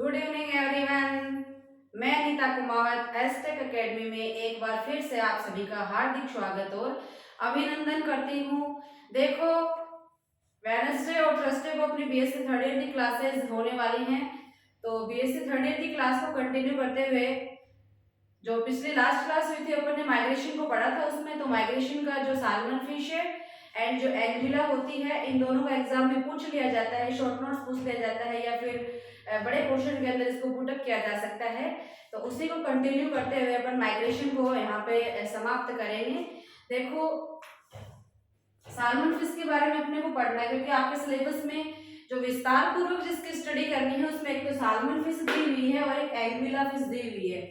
Good evening everyone. मैं Anita Kumawat asterisk academy में एक बार फिर से आप सभी का हार्दिक स्वागत और अभिनंदन करती हूँ। देखो, वेडनेसडे और थर्सडे को अपनी बीएससी थर्ड ईयर की क्लासेस होने वाली हैं। तो बीएससी थर्ड ईयर की क्लास को कंटिन्यू करते हुए जो पिछली लास्ट क्लास हुई थी अपन ने माइग्रेशन को पढ़ा था, उसमें तो माइग्रेशन का जो साल्मन फिश है एंड जो एंग्रिला होती है, इन दोनों का एग्जाम में पूछ लिया जाता है, शॉर्ट नोट्स पूछ लिया जाता है या फिर बड़े क्वेश्चन के अंदर इसको पुटअप किया जा सकता है। तो उसी को कंटिन्यू करते हुए अपन माइग्रेशन को यहाँ पे समाप्त करेंगे। देखो, साल्मन फिश के बारे में अपने को पढ़ना है क्योंकि आपके सिलेबस में जो विस्तार पूर्वक जिसकी स्टडी करनी है उसमें एक तो साल्मन फिश दी हुई है और एक एंग्रिला फिश दी हुई है।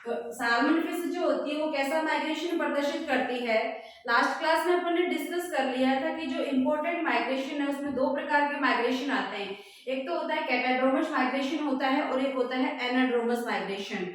तो साल्मन फिश जो होती है वो कैसा माइग्रेशन प्रदर्शित करती है, लास्ट क्लास में अपन ने डिस्कस कर लिया था कि जो इम्पोर्टेंट माइग्रेशन है उसमें दो प्रकार के माइग्रेशन आते हैं। एक तो होता है कैटाड्रोमस माइग्रेशन होता है और एक होता है एनाड्रोमस माइग्रेशन।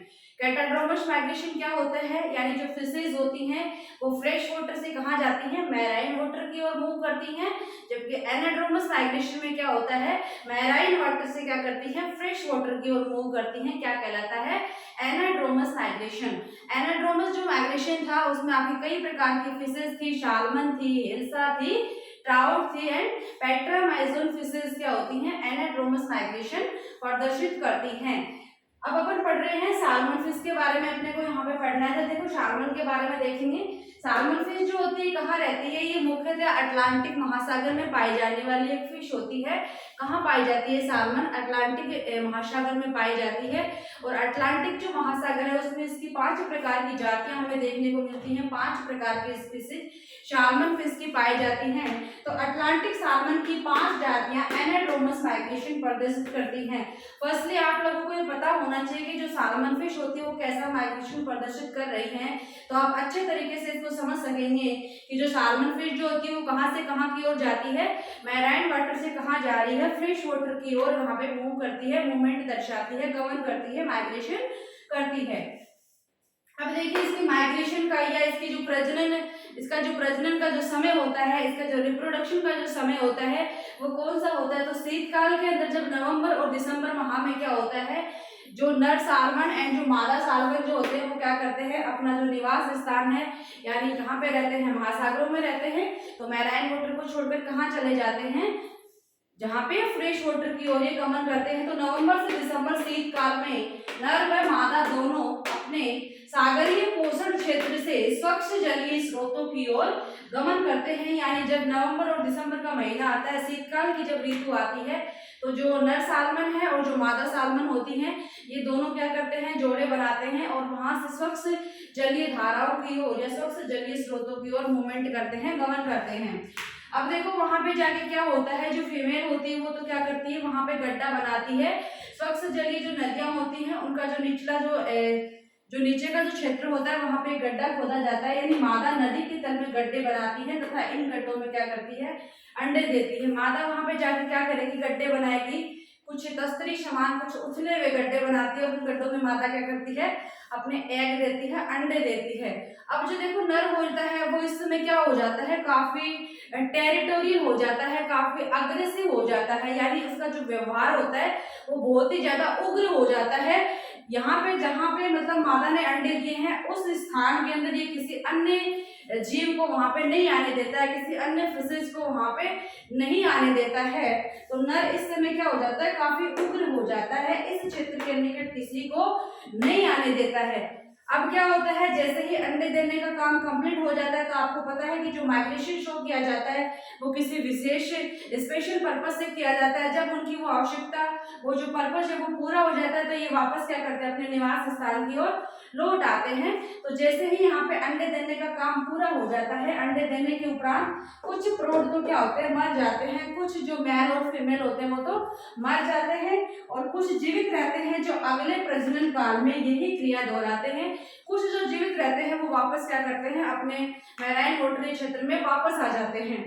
कैटाड्रोमस माइग्रेशन क्या होता है, यानी जो फिशेज होती हैं वो फ्रेश वाटर से कहाँ जाती हैं, मैराइन वाटर की ओर मूव करती हैं। जबकि एनाड्रोमस माइग्रेशन में क्या होता है, मैराइन वाटर से क्या करती है, फ्रेश वाटर की ओर मूव करती हैं। क्या कहलाता है, एनाड्रोमस माइग्रेशन। एनाड्रोमस जो माइग्रेशन था उसमें आपकी कई प्रकार की फिशेज थी, साल्मन थी, हिल्सा थी, ट्राउट थी एंड पेट्रामाइजोन फिशेज क्या होती हैं, एनाड्रोमस माइग्रेशन प्रदर्शित करती हैं। अब अपन पढ़ रहे हैं साल्मन फिश के बारे में, अपने को यहाँ पे पढ़ना है। तो देखो, साल्मन के बारे में देखेंगे। साल्मन फिश जो होती है कहाँ रहती है, ये मुख्यतः अटलांटिक महासागर में पाई जाने वाली एक फिश होती है। कहाँ पाई जाती है साल्मन, अटलांटिक महासागर में पाई जाती है। और अटलांटिक जो महासागर है उसमें इसकी 5 प्रकार की जातियां हमें देखने को मिलती हैं। 5 प्रकार की स्पीसीज साल्मन फिश की पाई जाती हैं। तो अटलांटिक साल्मन की 5 जातियां एनाड्रोमस माइग्रेशन प्रदर्शित करती हैं। फर्स्टली आप लोगों को ये पता होना चाहिए कि जो साल्मन फिश होती है वो कैसा माइग्रेशन प्रदर्शित कर रही हैं। तो आप अच्छे तरीके से इसको समझ सकेंगे कि जो साल्मन फिश जो होती है वो कहाँ से कहाँ की ओर जाती है, मैराइन वाटर से कहाँ जा रही है, फ्रेश वाटर की ओर वहां पे मूव करती है, मूवमेंट दर्शाती है, गमन करती है, माइग्रेशन करती है। अब देखिए, इसकी माइग्रेशन का या इसकी जो प्रजनन, इसका जो प्रजनन का जो समय होता है, इसका जो रिप्रोडक्शन का जो समय होता है वो कौन सा होता है। तो शीतकाल के अंदर जब नवंबर और दिसंबर माह में क्या होता है, जो नर साल्मन एंड जो मादा साल्मन जो होते हैं वो क्या करते हैं, अपना जो निवास स्थान है यानी जहाँ पे रहते हैं, महासागरों में रहते हैं, तो मैराइन वाटर को छोड़कर कहाँ चले जाते हैं, जहाँ पे फ्रेश वाटर की ओर गमन करते हैं। तो नवंबर से दिसंबर शीतकाल में नर व मादा दोनों अपने सागरीय पोषण क्षेत्र से स्वच्छ जलीय स्रोतों की ओर गमन करते हैं। यानी जब नवंबर और दिसंबर का महीना आता है, शीतकाल की जब ऋतु आती है, तो जो नर साल्मन है और जो मादा साल्मन होती हैं ये दोनों क्या करते हैं, जोड़े बनाते हैं और वहां से स्वच्छ जलीय धाराओं की ओर या स्वच्छ जलीय स्रोतों की ओर मूवमेंट करते हैं, गमन करते हैं। अब देखो, वहां पे जाके क्या होता है, जो फीमेल होती है वो तो क्या करती है, वहां पे गड्ढा बनाती है। स्वच्छ जलीय जो नदियां होती हैं उनका जो निचला जो नीचे का जो क्षेत्र होता है वहां पे गड्ढा खोदा जाता है, यानी मादा नदी के तल में गड्ढे बनाती है तथा इन गड्ढों में क्या करती है, अंडे देती है। मादा वहां पे जाके क्या करेगी, गड्ढे बनाएगी, कुछ तस्तरी समान कुछ उथले हुए गड्ढे बनाती है और उन गड्ढों में मादा क्या करती है, अपने एग देती है, अंडे देती है। अब जो देखो नर होता है वो इस समय क्या हो जाता है, काफी टेरिटोरियल हो जाता है, काफी अग्रेसिव हो जाता है, यानी उसका जो व्यवहार होता है वो बहुत ही ज्यादा उग्र हो जाता है। यहाँ पे जहाँ पे मतलब मादा ने अंडे दिए हैं उस स्थान के अंदर ये किसी अन्य जीव को वहां पे नहीं आने देता है, किसी अन्य फिशेज को वहां पे नहीं आने देता है। तो नर इस समय क्या हो जाता है, काफी उग्र हो जाता है, इस क्षेत्र के निकट किसी को नहीं आने देता है। अब क्या होता है, जैसे ही अंडे देने का काम कंप्लीट हो जाता है तो आपको पता है कि जो माइग्रेशन शो किया जाता है वो किसी विशेष स्पेशल पर्पस से किया जाता है। जब उनकी वो आवश्यकता, वो जो पर्पस है वो पूरा हो जाता है तो ये वापस क्या करते हैं, अपने निवास स्थान की ओर लौट आते हैं। तो जैसे ही यहाँ पे अंडे देने का काम पूरा हो जाता है, अंडे देने के उपरांत कुछ प्रौढ़ तो क्या होते हैं, मर जाते हैं, कुछ जो मेल और फीमेल होते हैं वो तो मर जाते हैं और कुछ जीवित रहते हैं जो अगले प्रजनन काल में यही क्रिया दोहराते हैं। कुछ जो जीवित रहते हैं वो वापस क्या करते हैं, अपने मैराइन वाटरी क्षेत्र में वापस आ जाते हैं।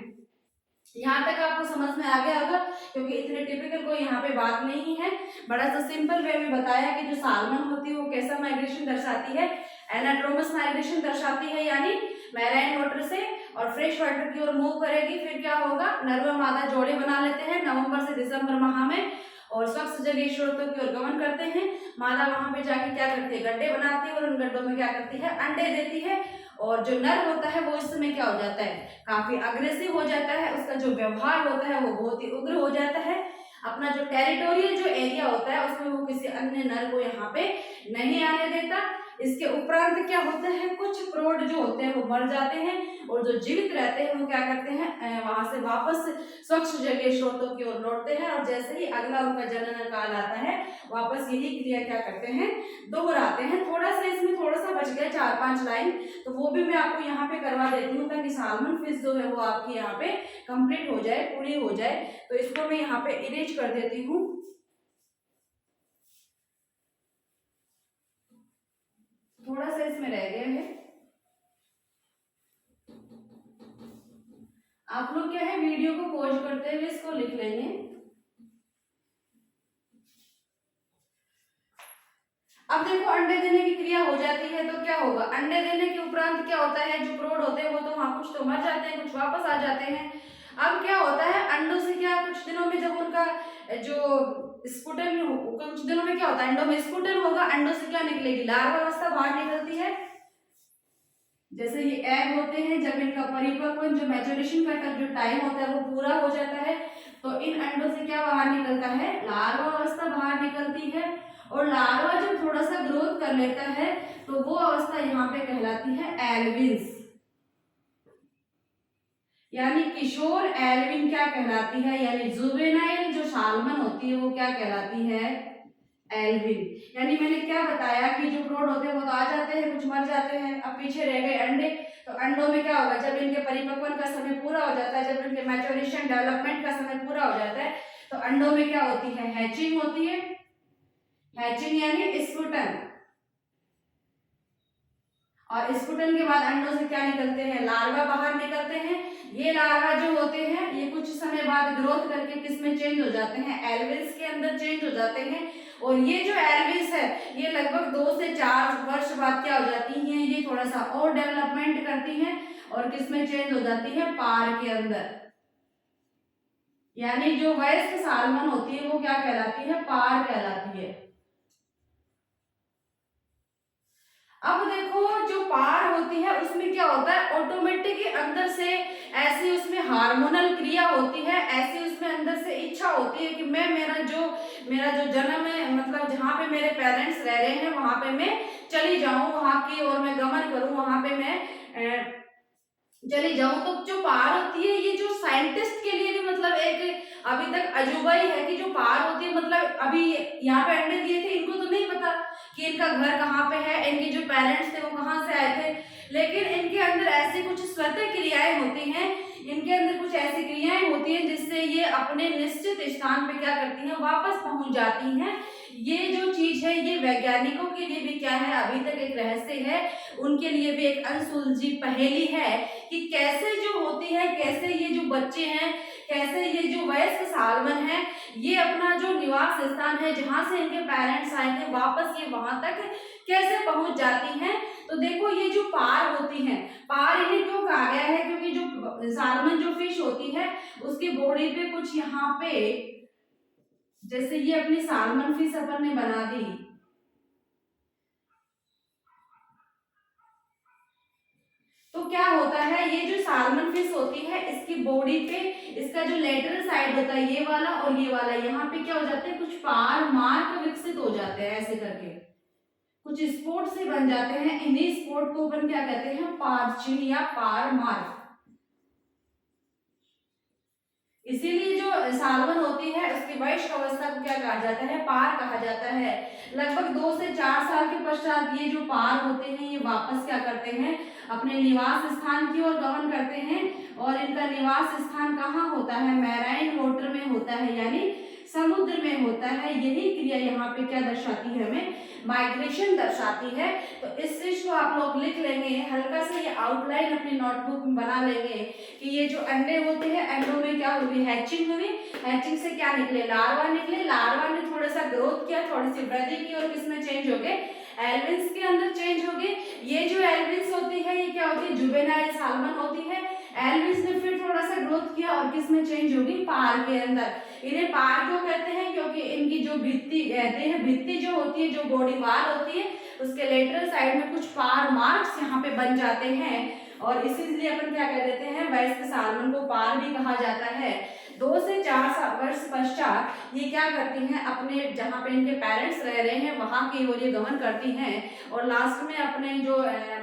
यहाँ तक आपको समझ में आ गया होगा, क्योंकि इतने टिपिकल कोई यहाँ पे बात नहीं है, बड़ा सा सिंपल वे में बताया कि जो साल्मन होती है वो कैसा माइग्रेशन दर्शाती है, एनाड्रोमस माइग्रेशन दर्शाती है, यानी मैराइन वाटर से और फ्रेश वाटर की ओर मूव करेगी। फिर क्या होगा, नर व मादा जोड़े बना लेते हैं नवंबर से दिसंबर माह में और स्वच्छ जलीय स्रोतों की ओर गमन करते हैं। मादा वहां पे जाके क्या करती है, गड्ढे बनाती है और उन गड्ढों में क्या करती है, अंडे देती है। और जो नर होता है वो इस समय क्या हो जाता है, काफी अग्रेसिव हो जाता है, उसका जो व्यवहार होता है वो बहुत ही उग्र हो जाता है। अपना जो टेरिटोरियल जो एरिया होता है उसमें वो किसी अन्य नर को यहाँ पे नहीं आने देता। इसके उपरांत क्या होता है, कुछ प्रौढ़ जो होते हैं वो मर जाते हैं और जो जीवित रहते हैं वो क्या करते हैं, वहां से वापस स्वच्छ जलीय स्रोतों की ओर लौटते हैं। और जैसे ही अगला उनका जनन काल आता है वापस यही क्रिया क्या करते हैं, दोहराते हैं। थोड़ा सा इसमें थोड़ा सा बच गया 4-5 लाइन, तो वो भी मैं आपको यहाँ पे करवा देती हूँ ताकि सालमन फिश जो है वो आपकी यहाँ पे कंप्लीट हो जाए, पूरी हो जाए। तो इसको मैं यहाँ पे इरेज कर देती हूँ। थोड़ा सा इसमें रह गया है, आप लोग क्या है वीडियो को पॉज करते हुए इसको लिख लेंगे। अब देखो अंडे देने की क्रिया हो जाती है तो क्या होगा, अंडे देने के उपरांत क्या होता है, जो प्रौढ़ होते हैं वो तो वहां कुछ तो मर जाते हैं, कुछ वापस आ जाते हैं। अब क्या होता है, अंडों से क्या कुछ दिनों में जब उनका जो स्पुटन, कुछ दिनों में क्या होता है, अंडों में स्पुटन होगा, अंडों से क्या निकलेगी, लार्वा अवस्था बाहर निकलती है। जैसे ये एग होते हैं, जब इनका परिपक्व जो मैच्योरेशन का जो टाइम होता है वो पूरा हो जाता है तो इन अंडों से क्या बाहर निकलता है, लार्वा अवस्था बाहर निकलती है। और लार्वा जब थोड़ा सा ग्रोथ कर लेता है तो वो अवस्था यहाँ पे कहलाती है एल्विन्स, यानी किशोर एल्विन क्या कहलाती है, यानी जुवेनाइल जो सालमन होती है वो क्या कहलाती है, एल्विन। यानी मैंने क्या बताया कि जो प्रौढ़ होते हैं वो तो आ जाते हैं, कुछ मर जाते हैं, अब पीछे रह गए अंडे। तो अंडों में क्या होगा, जब इनके परिपक्वन का समय पूरा हो जाता है, जब इनके मैच्योरेशन डेवलपमेंट का समय पूरा हो जाता है तो अंडों में क्या होती है, हैचिंग होती है। हैचिंग यानी स्फुटन, और स्फुटन के बाद अंडों से क्या निकलते हैं, लार्वा बाहर निकलते हैं। ये लार्वा जो होते हैं ये कुछ समय बाद ग्रोथ करके किस में चेंज हो जाते हैं, एल्विन्स के अंदर चेंज हो जाते हैं। और ये जो एल्विस है ये लगभग 2 से 4 वर्ष बाद क्या हो जाती हैं, ये थोड़ा सा और डेवलपमेंट करती हैं और किस में चेंज हो जाती है, पार के अंदर। यानी जो वयस्क सालमन होती है वो क्या कहलाती है, पार कहलाती है। अब देखो जो पार होती है उसमें क्या होता है, ऑटोमेटिक अंदर से ऐसी उसमें हार्मोनल क्रिया होती है, ऐसी उसमें अंदर से इच्छा होती है कि मैं मेरा जो जन्म है, मतलब जहाँ पे मेरे पेरेंट्स रह रहे हैं वहां पे मैं चली जाऊं, वहां की ओर मैं गमन करूं, वहां पे मैं चली जाऊं। तो जो पार होती है ये जो साइंटिस्ट के लिए भी मतलब एक अभी तक अजूबा ही है कि जो पार होती है, मतलब अभी यहाँ पे अंडे दिए थे, इनको तो नहीं पता कि इनका घर कहाँ पे है, इनके जो पेरेंट्स थे वो कहाँ से आए थे, लेकिन इनके अंदर ऐसी कुछ स्वतः क्रियाएं होती हैं, इनके अंदर कुछ ऐसी क्रियाएं होती हैं जिससे ये अपने निश्चित स्थान पे क्या करती हैं, वापस पहुंच जाती हैं। ये जो चीज है ये वैज्ञानिकों के लिए भी क्या है, अभी तक एक रहस्य है, उनके लिए भी एक अनसुलझी पहेली है कि कैसे जो होती है, कैसे ये जो बच्चे हैं, कैसे ये जो वयस्क सालमन है ये अपना जो निवास स्थान है जहां से इनके पेरेंट्स आए थे वापस ये वहां तक कैसे पहुंच जाती हैं। तो देखो ये जो पार होती हैं, पार इन्हें क्यों कहा गया है, क्योंकि जो सालमन जो फिश होती है उसकी बॉडी पे कुछ यहाँ पे, जैसे ये अपनी सालमन फिश अपन ने बना दी, तो क्या होता है ये जो सालमन फिश होती है इसकी बॉडी पे इसका जो लेटरल साइड होता है ये वाला और ये वाला, यहाँ पे क्या हो जाते हैं, कुछ पार मार्क विकसित हो जाते हैं, ऐसे करके कुछ स्पॉट से बन जाते हैं। इन्हीं स्पॉट को अपन क्या कहते हैं, पार चिन्ह या पार मार्क। इसीलिए जो सालमन होती है उसकी वयस्क अवस्था को क्या कहा जाता है, पार कहा जाता है। लगभग 2 से 4 साल के पश्चात ये जो पार होते हैं ये वापस क्या करते हैं, अपने निवास स्थान की ओर गमन करते हैं। और इनका निवास स्थान कहाँ होता है, मैराइन वाटर में होता है, यानी समुद्र में होता है। यही क्रिया यहाँ पे क्या दर्शाती है, हमें माइग्रेशन दर्शाती है। तो इस चीज को आप लोग लिख लेंगे, हल्का सा ये आउटलाइन अपनी नोटबुक में बना लेंगे कि ये जो अंडे होते हैं, अंडों में क्या हुई, हैचिंग हुई, हैचिंग से क्या निकले, लार्वा निकले, लार्वा ने थोड़ा सा ग्रोथ किया, थोड़ी सी वृद्धि की और किसमें चेंज हो गए, एल्विन्स के अंदर चेंज हो गए। ये जो एल्विन्स होती है ये क्या होती है, जुवेनाइल सालमन होती है। एल्विस ने फिर थोड़ा सा ग्रोथ किया और किस में चेंज होगी, पार के अंदर। इन्हें पार क्यों कहते हैं, क्योंकि इनकी जो भित्ति कहते हैं, भित्ति जो होती है, जो बॉडी वाल होती है, उसके लेटरल साइड में कुछ पार मार्क्स यहाँ पे बन जाते हैं और इसीलिए अपन क्या कह देते हैं, वयस्क सालमन को पार भी कहा जाता है। 2 से 4 वर्ष पश्चात ये क्या करती हैं, अपने जहाँ पे इनके पेरेंट्स रह रहे हैं वहां की ओर ये गमन करती हैं और लास्ट में अपने जो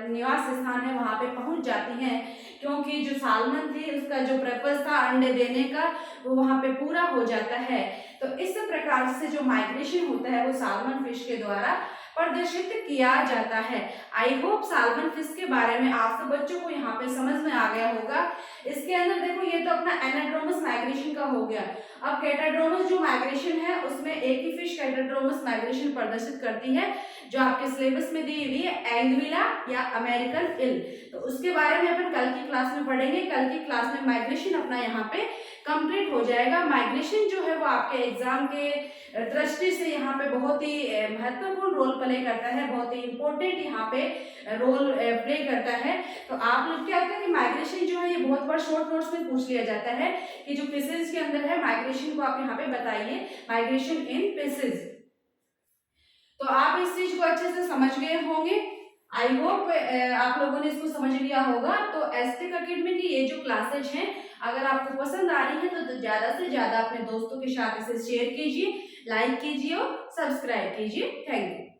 निवास स्थान है वहां पे पहुंच जाती हैं, क्योंकि जो सालमन थी उसका जो पर्पस था अंडे देने का वो वहां पे पूरा हो जाता है। तो इस प्रकार से जो माइग्रेशन होता है वो सालमन फिश के द्वारा प्रदर्शित किया जाता है। आई होप सालमन फिश के बारे में आप सब बच्चों को यहाँ पे समझ में आ गया होगा। इसके अंदर देखो ये तो अपना एनाड्रोमस माइग्रेशन का हो गया। अब कैटाड्रोमस जो माइग्रेशन है उसमें एक ही फिश कैटाड्रोमस माइग्रेशन प्रदर्शित करती है जो आपके सिलेबस में दी हुई है, एंग्विला या अमेरिकन इल। तो उसके बारे में अपन कल की क्लास में पढ़ेंगे। कल की क्लास में माइग्रेशन अपना यहाँ पे कंप्लीट हो जाएगा। माइग्रेशन जो है वो आपके एग्जाम के दृष्टि से यहाँ पे बहुत ही महत्वपूर्ण रोल प्ले करता है, बहुत ही इंपॉर्टेंट यहाँ पे रोल प्ले करता है। तो आप लोग क्या होता है कि माइग्रेशन जो है ये बहुत बार शॉर्ट नोट्स में पूछ लिया जाता है कि जो फिशेज के अंदर है माइग्रेशन को आप यहाँ पे बताइए, माइग्रेशन इन फिशेज। तो आप इस चीज को अच्छे से समझ गए होंगे। आई होप आप लोगों ने इसको समझ लिया होगा। तो एसटेक अकेडमी की ये जो क्लासेज हैं अगर आपको पसंद आ रही है तो ज्यादा से ज्यादा अपने दोस्तों के साथ इसे शेयर कीजिए, लाइक कीजिए और सब्सक्राइब कीजिए। Thank you.